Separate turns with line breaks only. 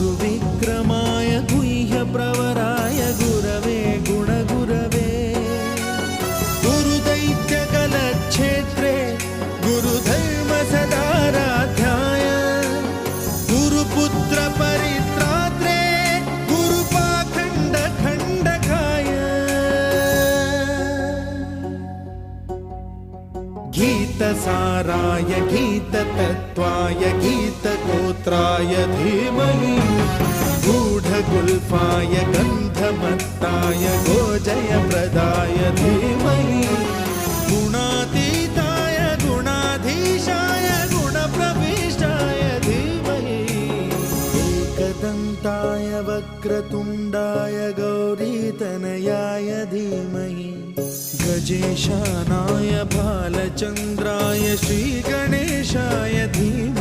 गुरुविक्रमाय गुह्यप्रवराय गुरवे गुणगुरवे गुरुदैत्यकलक्षेत्रे गुरुधर्मसदाराध्याय गुरुपुत्रपरित्रात्रे गुरुपाखण्डखण्डकाय गीतसाराय गीततत्त्वाय गीतगोत्राय धीमहि गूढगुल्फाय गन्धमत्ताय गोजयप्रदाय धीमहि गुणातीताय गुणाधीशाय गुणप्रविष्टाय धीमहि एकदन्ताय वक्रतुण्डाय गौरीतनयाय धीमहि गजेशानाय बालचन्द्राय श्रीगणेशाय धीमहि